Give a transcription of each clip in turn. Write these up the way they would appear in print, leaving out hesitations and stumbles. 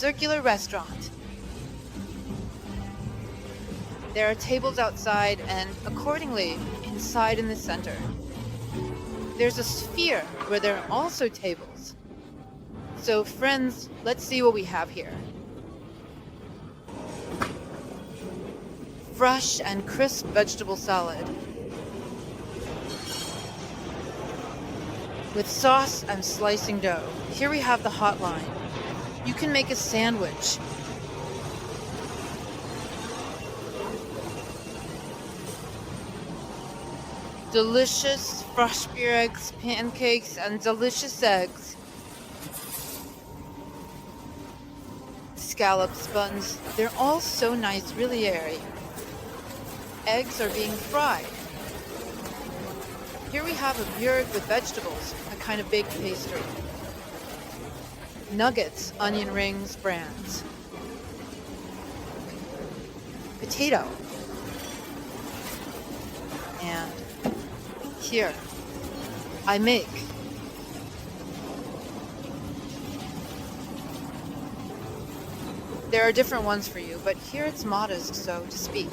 circular restaurant. There are tables outside and, accordingly, inside in the center. There's a sphere where there are also tables. So, friends, let's see what we have here. Fresh and crisp vegetable salad with sauce and slicing dough. Here we have the hot line. You can make a sandwich. Delicious fresh beer eggs, pancakes, and delicious eggs. Scallops, buns, they're all so nice, really airy. Eggs are being fried. Here we have a björk with vegetables, a kind of baked pastry. Nuggets, onion rings, brands. Potato. And here, I make. There are different ones for you, but here it's modest, so to speak.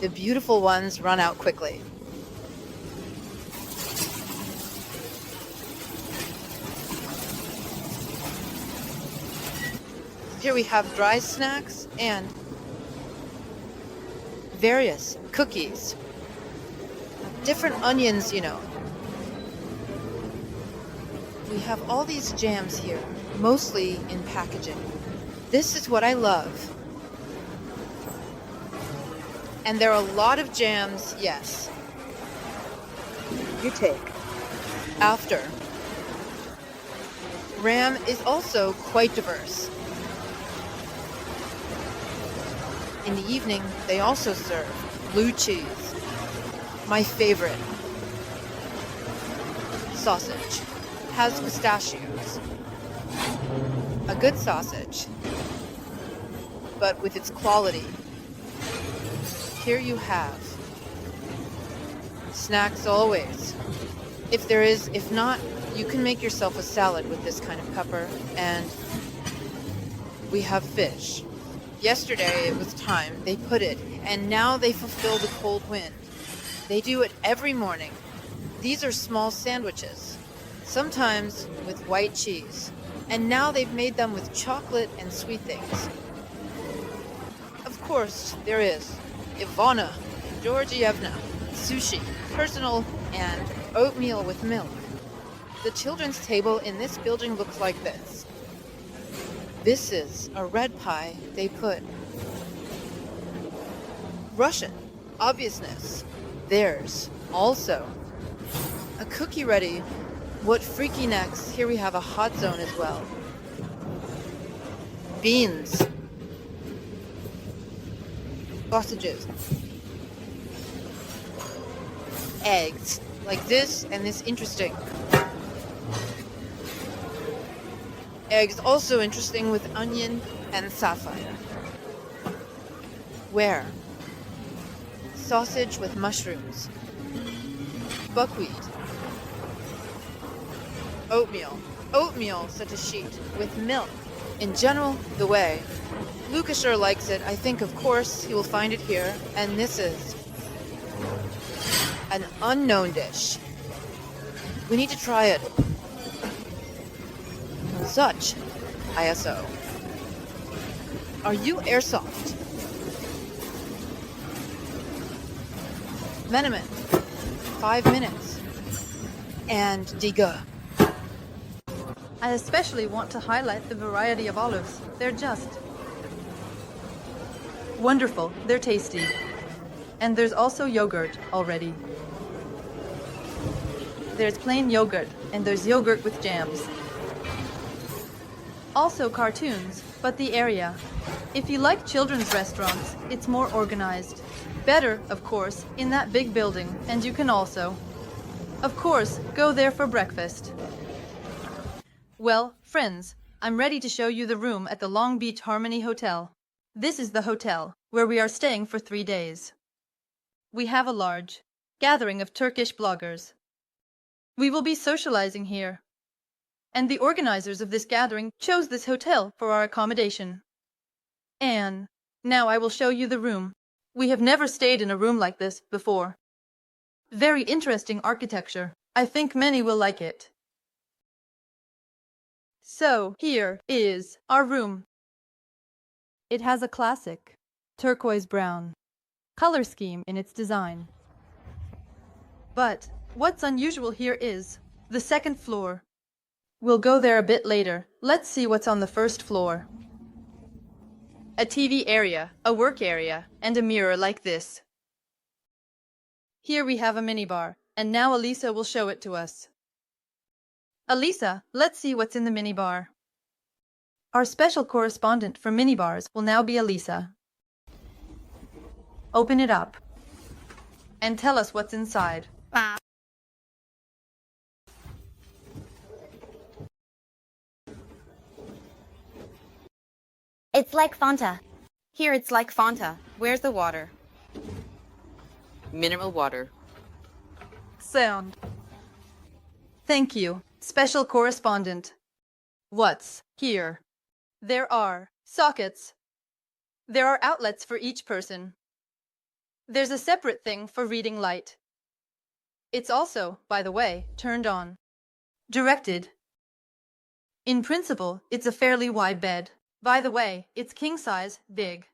The beautiful ones run out quickly. Here we have dry snacks and various cookies. Different onions, you know. We have all these jams here, mostly in packaging. This is what I love. And there are a lot of jams, yes. You take. After. Ram is also quite diverse. In the evening, they also serve blue cheese. My favorite. Sausage. Has pistachios. A good sausage, but with its quality. Here you have. Snacks always. If not, you can make yourself a salad with this kind of pepper, and we have fish. Yesterday it was time, they put it, and now they fulfill the cold wind. They do it every morning. These are small sandwiches, sometimes with white cheese, and now they've made them with chocolate and sweet things. Of course, there is Ivana Georgievna, sushi, personal, and oatmeal with milk. The children's table in this building looks like this. This is a red pie they put. Russian, obviousness. Theirs, also. A cookie ready. What freaky next? Here we have a hot zone as well. Beans. Sausages. Eggs. Like this and this interesting. Eggs also interesting with onion and sapphire. Where? Sausage with mushrooms. Buckwheat. Oatmeal. Oatmeal, such a sheet, with milk. In general, the way. Luca sure likes it. I think, of course, he will find it here. And this is an unknown dish. We need to try it. Such ISO. Are you airsoft? Menemen. 5 minutes. And Diga. I especially want to highlight the variety of olives. They're just wonderful. They're tasty. And there's also yogurt already. There's plain yogurt, and there's yogurt with jams. Also cartoons, but the area. If you like children's restaurants, it's more organized. Better, of course, in that big building, and you can also, of course, go there for breakfast. Well, friends, I'm ready to show you the room at the Long Beach Harmony Hotel. This is the hotel, where we are staying for 3 days. We have a large gathering of Turkish bloggers. We will be socializing here. and the organizers of this gathering chose this hotel for our accommodation. Anne, now I will show you the room. We have never stayed in a room like this before. Very interesting architecture. I think many will like it. So, here is our room. It has a classic, turquoise brown, color scheme in its design. But what's unusual here is the second floor. We'll go there a bit later. Let's see what's on the first floor. A TV area, a work area, and a mirror like this. Here we have a minibar, and now Elisa will show it to us. Elisa, let's see what's in the minibar. Our special correspondent for minibars will now be Elisa. Open it up and tell us what's inside. It's like Fanta. Here it's like Fanta. Where's the water? Mineral water. Sound. Thank you, special correspondent. What's here? There are sockets. There are outlets for each person. There's a separate thing for reading light. It's also, by the way, turned on. Directed. In principle, it's a fairly wide bed. By the way, it's king size, big.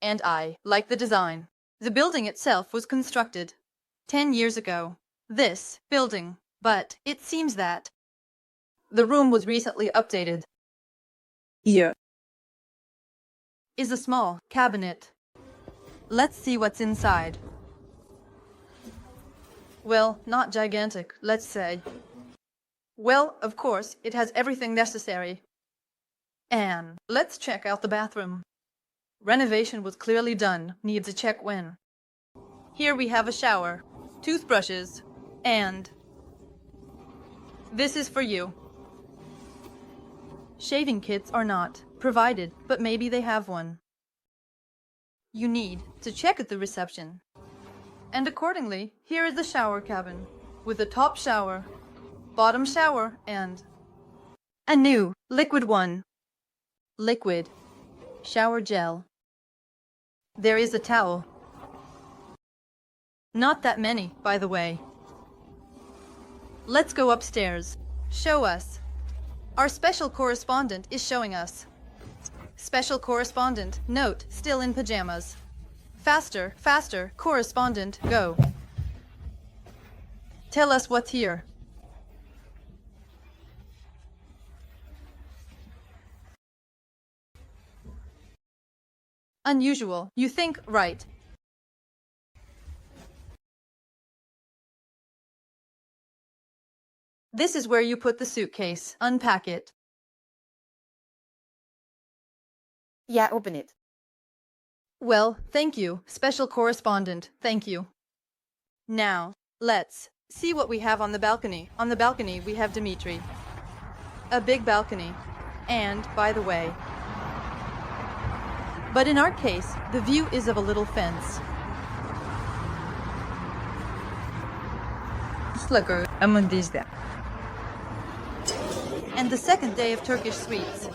And I like the design. The building itself was constructed 10 years ago. This building, but it seems that the room was recently updated. Here Is a small cabinet. Let's see what's inside. Well, not gigantic, let's say. Well, of course, it has everything necessary. And let's check out the bathroom. Renovation was clearly done, needs a check when. Here we have a shower, toothbrushes, and this is for you. Shaving kits are not provided, but maybe they have one. You need to check at the reception. And accordingly, here is the shower cabin with a top shower, bottom shower, and a new liquid one. Liquid shower gel. There is a towel. Not that many, by the way. Let's go upstairs. Show us. Our special correspondent is showing us. Special correspondent, note, still in pajamas. Faster, faster, correspondent, go. Tell us what's here. Unusual, you think, right? This is where you put the suitcase. Unpack it. Yeah, open it. Well, thank you, special correspondent, thank you. Now, let's see what we have on the balcony. On the balcony, we have Dimitri. A big balcony. And, by the way, but in our case, the view is of a little fence. And the second day of Turkish sweets.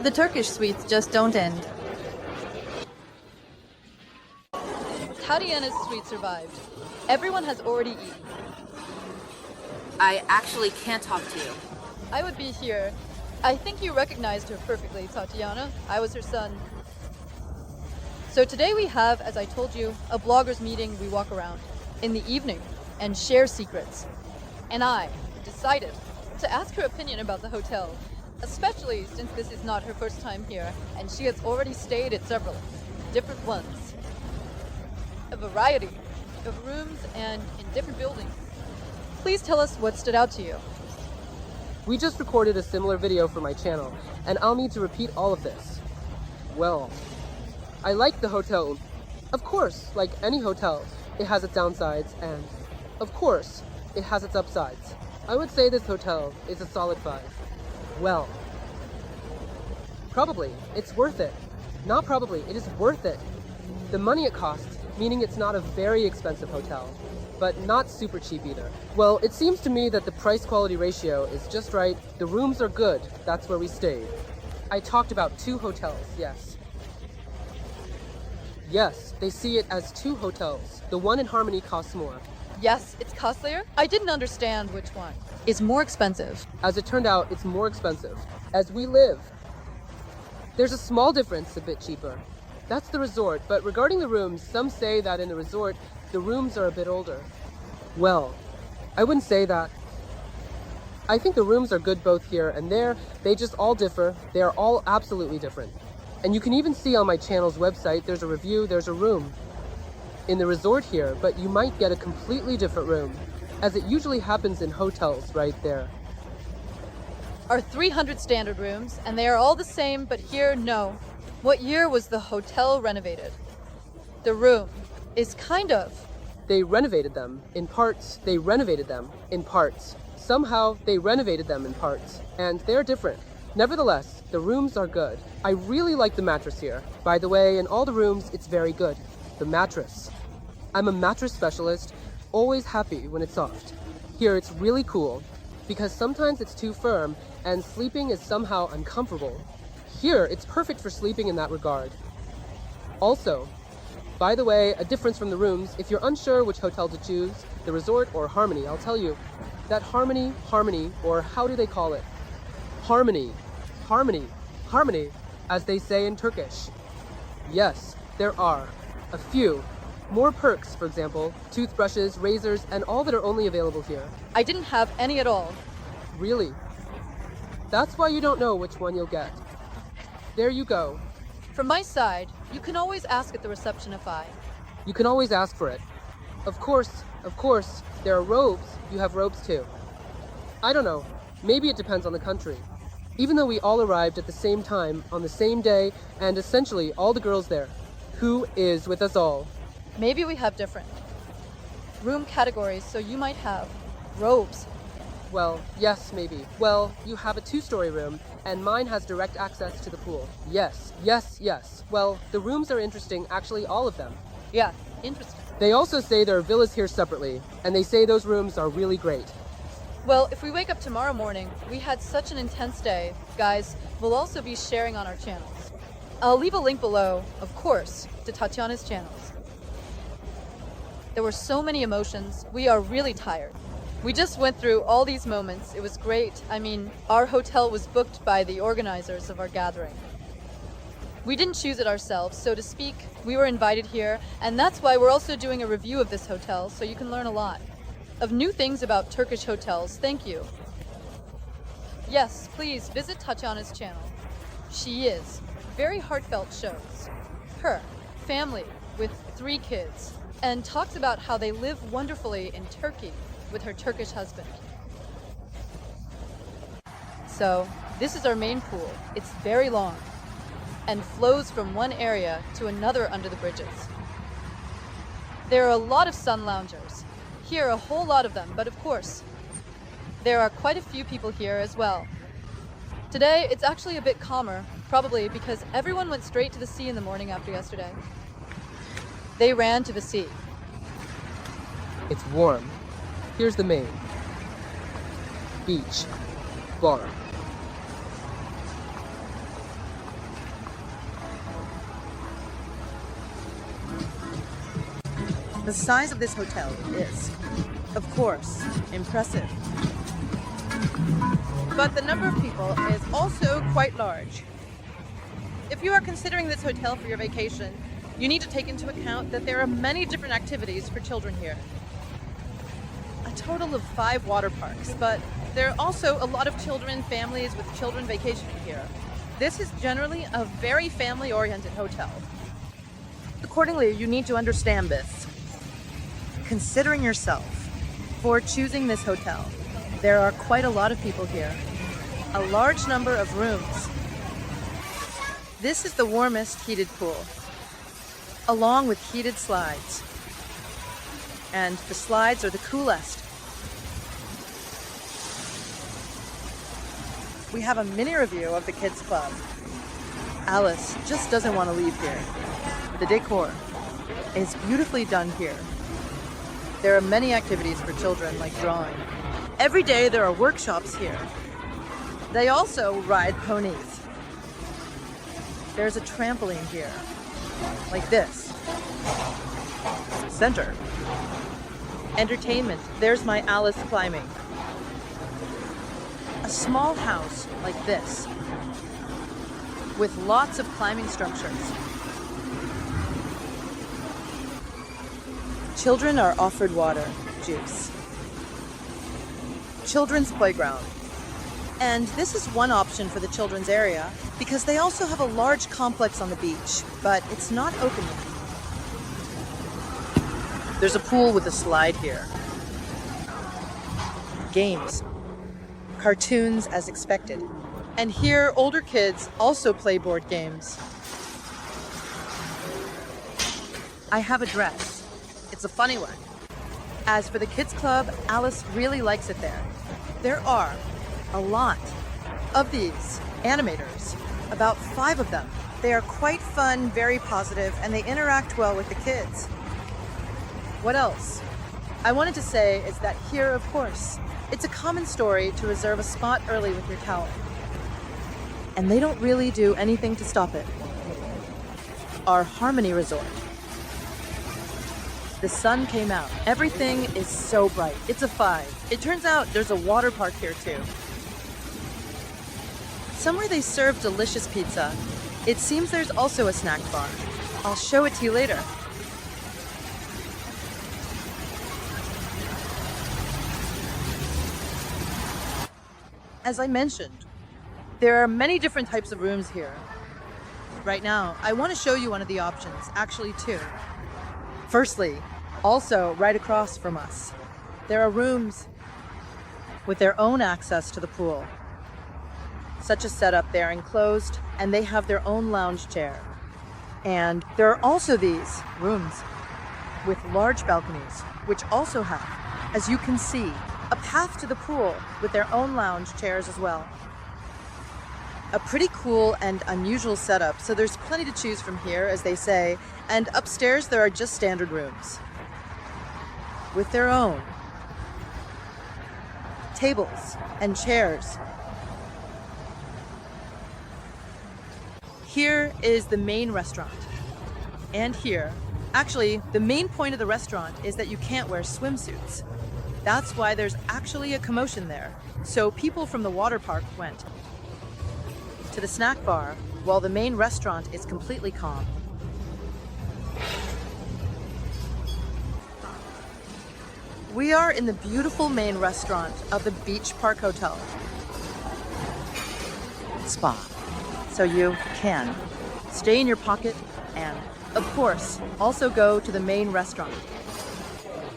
The Turkish sweets just don't end. Tatiana's sweet survived. Everyone has already eaten. I actually can't talk to you. I would be here. I think you recognized her perfectly, Tatiana. I was her son. So today we have, as I told you, a bloggers meeting. We walk around in the evening and share secrets. And I decided to ask her opinion about the hotel, especially since this is not her first time here and she has already stayed at several different ones. A variety of rooms and in different buildings. Please tell us what stood out to you. We just recorded a similar video for my channel, and I'll need to repeat all of this. Well, I like the hotel. Of course, like any hotel, it has its downsides, and of course, it has its upsides. I would say this hotel is a solid 5. Well, probably, it's worth it. Not probably, it is worth it. The money it costs, meaning it's not a very expensive hotel. but not super cheap either. Well, it seems to me that the price-quality ratio is just right. The rooms are good. That's where we stayed. I talked about 2 hotels, yes. Yes, they see it as 2 hotels. The one in Harmony costs more. Yes, it's costlier. I didn't understand which one. It's more expensive. As it turned out, it's more expensive. As we live. There's a small difference, a bit cheaper. That's the resort, but regarding the rooms, some say that in the resort, the rooms are a bit older. Well, I wouldn't say that. I think the rooms are good both here and there. They just all differ. They are all absolutely different. And you can even see on my channel's website, there's a review, there's a room in the resort here, but you might get a completely different room, as it usually happens in hotels right there. Are 300 standard rooms, and they are all the same, but here, no. What year was the hotel renovated? The room is kind of. They renovated them in parts. They renovated them in parts. Somehow they renovated them in parts, and they're different. Nevertheless, the rooms are good. I really like the mattress here. By the way, in all the rooms, it's very good. The mattress. I'm a mattress specialist, always happy when it's soft. Here it's really cool, because sometimes it's too firm, and sleeping is somehow uncomfortable. Here, it's perfect for sleeping in that regard. Also, by the way, a difference from the rooms, if you're unsure which hotel to choose, the resort or Harmony, I'll tell you that Harmony, or how do they call it? Harmony, as they say in Turkish. Yes, there are a few more perks, for example, toothbrushes, razors, and all that are only available here. I didn't have any at all. Really? That's why you don't know which one you'll get. There you go. From my side, you can always ask at the reception if You can always ask for it. Of course, there are robes. You have robes too. I don't know. Maybe it depends on the country. Even though we all arrived at the same time, on the same day, and essentially all the girls there. Who is with us all? Maybe we have different room categories, so you might have robes. Well, yes, maybe. Well, you have a 2-story room, and mine has direct access to the pool. Yes. Well, the rooms are interesting, actually all of them. Yeah, interesting. They also say there are villas here separately, and they say those rooms are really great. Well, if we wake up tomorrow morning, we had such an intense day. Guys, we'll also be sharing on our channels. I'll leave a link below, of course, to Tatiana's channels. There were so many emotions. We are really tired. We just went through all these moments. It was great. I mean, our hotel was booked by the organizers of our gathering. We didn't choose it ourselves, so to speak. We were invited here, and that's why we're also doing a review of this hotel, so you can learn a lot of new things about Turkish hotels. Thank you. Yes, please visit Tatiana's channel. She is very heartfelt shows her family with 3 kids and talks about how they live wonderfully in Turkey with her Turkish husband. So this is our main pool. It's very long and flows from one area to another under the bridges. There are a lot of sun loungers. Here, a whole lot of them, but of course, there are quite a few people here as well. Today, it's actually a bit calmer, probably because everyone went straight to the sea in the morning after yesterday. They ran to the sea. It's warm. Here's the main beach bar. The size of this hotel is, of course, impressive. But the number of people is also quite large. If you are considering this hotel for your vacation, you need to take into account that there are many different activities for children here. A total of 5 water parks, but there are also a lot of families with children vacationing here. This is generally a very family-oriented hotel. Accordingly, you need to understand this. Considering yourself for choosing this hotel, there are quite a lot of people here. A large number of rooms. This is the warmest heated pool, along with heated slides. And the slides are the coolest. We have a mini review of the kids club. Alice just doesn't want to leave here. The decor is beautifully done here. There are many activities for children, like drawing. Every day there are workshops here. They also ride ponies. There's a trampoline here, like this. Center. Entertainment. There's my Alice climbing. A small house like this, with lots of climbing structures. Children are offered water, juice. Children's playground. And this is one option for the children's area because they also have a large complex on the beach, but it's not open yet. There's a pool with a slide here. Games. Cartoons as expected. And here, older kids also play board games. I have a dress. It's a funny one. As for the kids club, Alice really likes it there. There are a lot of these animators, about 5 of them. They are quite fun, very positive, and they interact well with the kids. What else? I wanted to say is that here, of course, it's a common story to reserve a spot early with your towel. And they don't really do anything to stop it. Our Harmony Resort. The sun came out. Everything is so bright. It's a 5. It turns out there's a water park here too. Somewhere they serve delicious pizza. It seems there's also a snack bar. I'll show it to you later. As I mentioned, there are many different types of rooms here. Right now, I want to show you one of the options, actually 2. Firstly, also right across from us, there are rooms with their own access to the pool. Such a setup, they are enclosed and they have their own lounge chair. And there are also these rooms with large balconies, which also have, as you can see, a path to the pool with their own lounge chairs as well. A pretty cool and unusual setup, so there's plenty to choose from here, as they say, and upstairs there are just standard rooms with their own tables and chairs. Here is the main restaurant. And here, actually, the main point of the restaurant is that you can't wear swimsuits. That's why there's actually a commotion there. So people from the water park went to the snack bar while the main restaurant is completely calm. We are in the beautiful main restaurant of the Beach Park Hotel Spa. So you can stay in your pocket and, of course, also go to the main restaurant.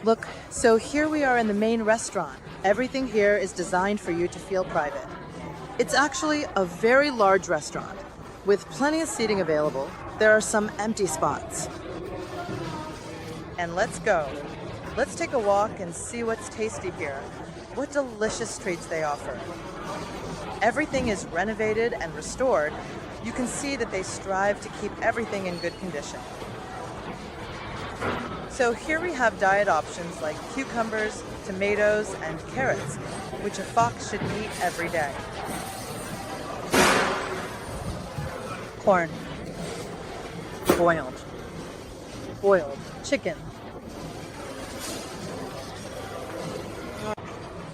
Look, so here we are in the main restaurant. Everything here is designed for you to feel private. It's actually a very large restaurant with plenty of seating available. There are some empty spots. And let's go. Let's take a walk and see what's tasty here. What delicious treats they offer. Everything is renovated and restored. You can see that they strive to keep everything in good condition. So here we have diet options like cucumbers, tomatoes, and carrots, which a fox should eat every day. Corn. Boiled. Boiled. Chicken.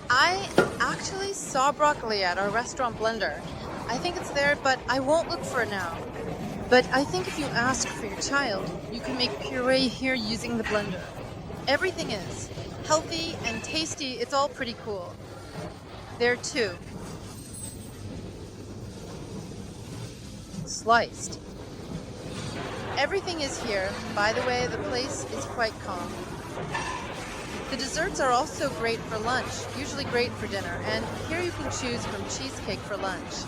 I actually saw broccoli at our restaurant blender. I think it's there, but I won't look for it now. But I think if you ask for your child, you can make puree here using the blender. Everything is healthy and tasty. It's all pretty cool. There too. Sliced. Everything is here. By the way, the place is quite calm. The desserts are also great for lunch, usually great for dinner, and here you can choose from cheesecake for lunch.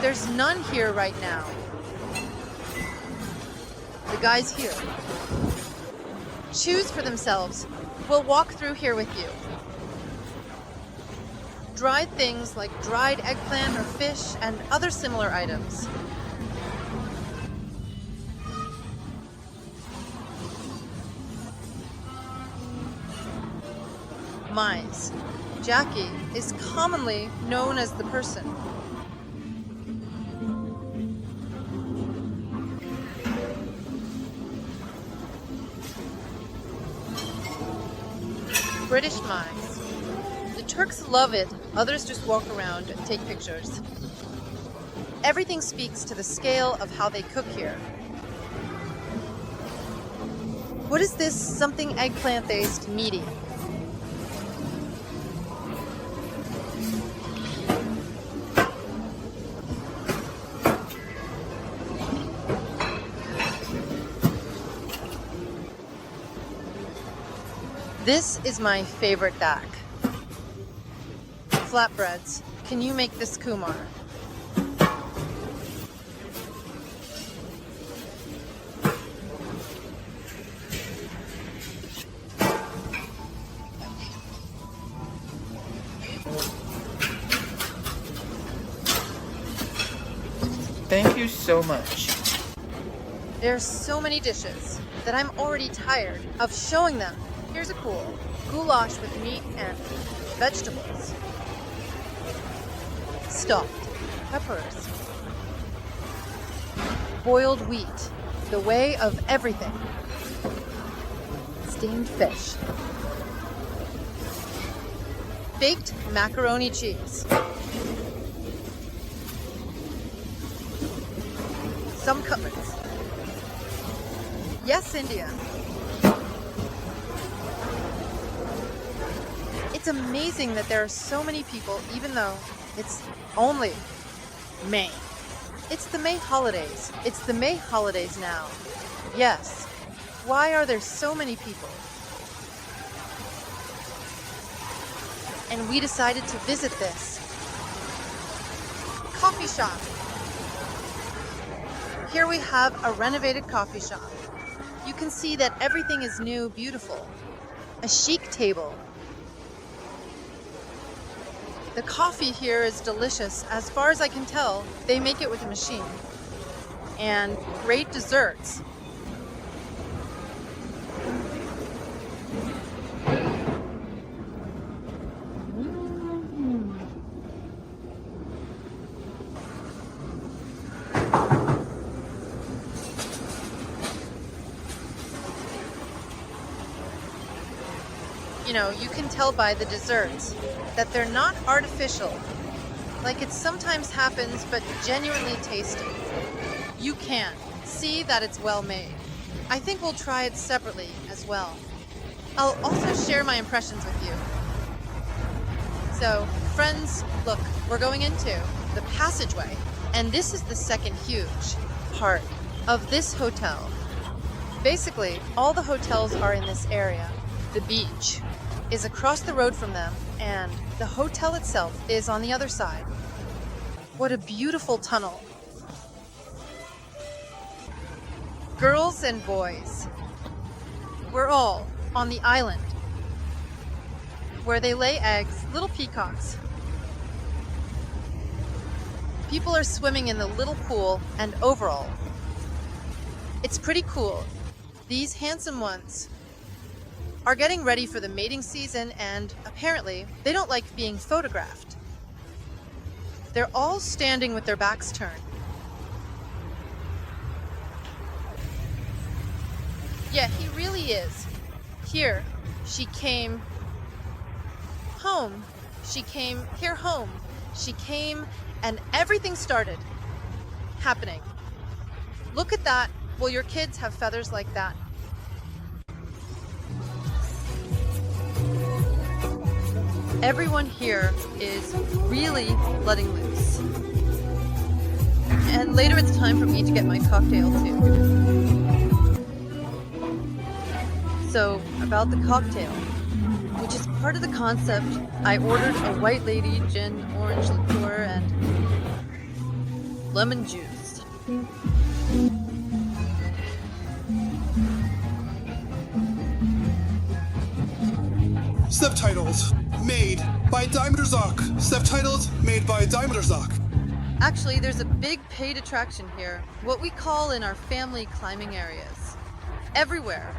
There's none here right now. The guys here choose for themselves. We'll walk through here with you. Dried things like dried eggplant or fish and other similar items. mice. Jackie is commonly known as the person. British mice. The Turks love it, others just walk around and take pictures. Everything speaks to the scale of how they cook here. What is this something eggplant-based meaty? This is my favorite dak. Flatbreads. Can you make this kumar? Thank you so much. There's so many dishes that I'm already tired of showing them. Here's a cool goulash with meat and vegetables. Stuffed peppers. Boiled wheat, the way of everything. Steamed fish. Baked macaroni cheese. Some cutlets. Yes, India. It's amazing that there are so many people, even though it's only May. It's the May holidays. It's the May holidays now. Yes. Why are there so many people? And we decided to visit this coffee shop. Here we have a renovated coffee shop. You can see that everything is new, beautiful. A chic table. The coffee here is delicious. As far as I can tell, they make it with a machine. And great desserts. You know, you can tell by the desserts that they're not artificial, like it sometimes happens, but genuinely tasty. You can see that it's well made. I think we'll try it separately as well. I'll also share my impressions with you. So, friends, look, we're going into the passageway, and this is the second huge part of this hotel. Basically, all the hotels are in this area. The beach is across the road from them, and the hotel itself is on the other side. What a beautiful tunnel. Girls and boys, we're all on the island where they lay eggs, little peacocks. People are swimming in the little pool and overall. It's pretty cool. These handsome ones are getting ready for the mating season, and apparently they don't like being photographed. They're all standing with their backs turned. Yeah, he really is. Here, she came home. She came here home. She came, and everything started happening. Look at that. Will your kids have feathers like that? Everyone here is really letting loose. And later it's time for me to get my cocktail too. So, about the cocktail, which is part of the concept, I ordered a white lady gin, orange liqueur, and lemon juice. Subtitles made by Diameter Zoc. Subtitles made by Diameter Zoc. Actually, there's a big paid attraction here, what we call in our family climbing areas. Everywhere,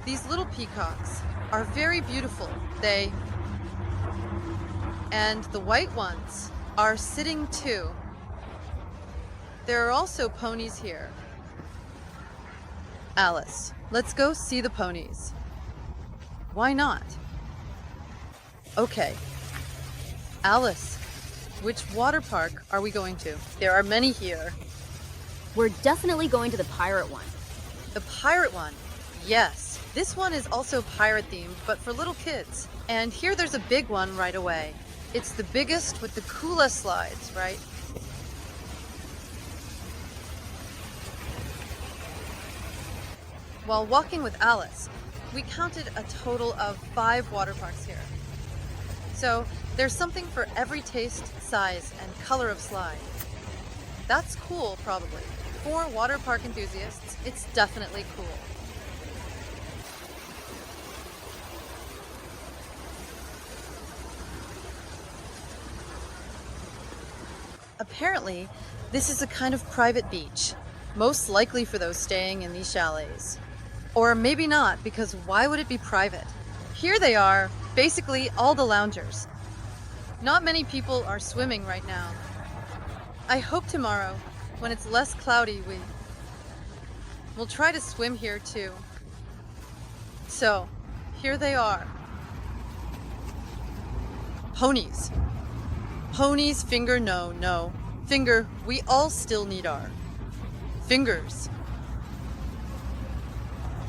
these little peacocks are very beautiful. They And the white ones are sitting too. There are also ponies here. Alice, let's go see the ponies. Why not? Okay. Alice, which water park are we going to? There are many here. We're definitely going to the pirate one. The pirate one? Yes. This one is also pirate themed, but for little kids. And here there's a big one right away. It's the biggest with the coolest slides, right? While walking with Alice, we counted a total of 5 water parks here. So there's something for every taste, size, and color of slide. That's cool, probably. For water park enthusiasts, it's definitely cool. Apparently, this is a kind of private beach, most likely for those staying in these chalets. Or maybe not, because why would it be private? Here they are, basically all the loungers. Not many people are swimming right now. I hope tomorrow, when it's less cloudy, we'll try to swim here too. So, here they are. Ponies. Ponies, finger, no. Finger, we all still need our fingers.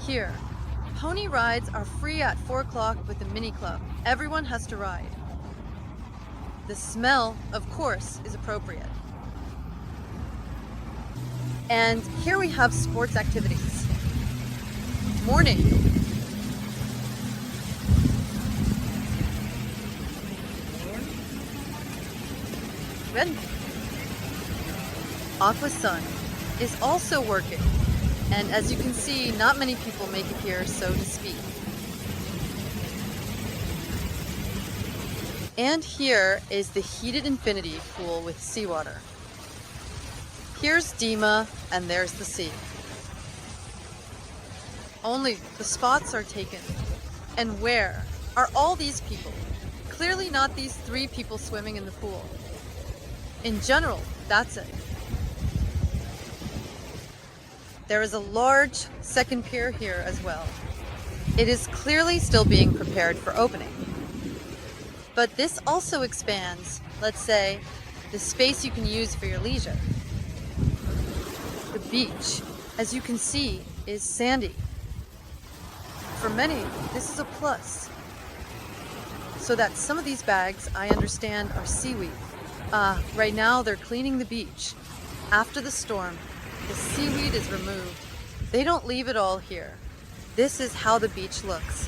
Here, pony rides are free at 4 o'clock with the mini club. Everyone has to ride. The smell, of course, is appropriate. And here we have sports activities. Morning. Red. Aqua Sun is also working. And as you can see, not many people make it here, so to speak. And here is the heated infinity pool with seawater. Here's Dima, and there's the sea. Only the spots are taken. And where are all these people? Clearly not these 3 people swimming in the pool. In general, that's it. There is a large second pier here as well. It is clearly still being prepared for opening. But this also expands, let's say, the space you can use for your leisure. The beach, as you can see, is sandy. For many, this is a plus. So that some of these bags, I understand, are seaweed. Right now they're cleaning the beach. After the storm, the seaweed is removed. They don't leave it all here. This is how the beach looks.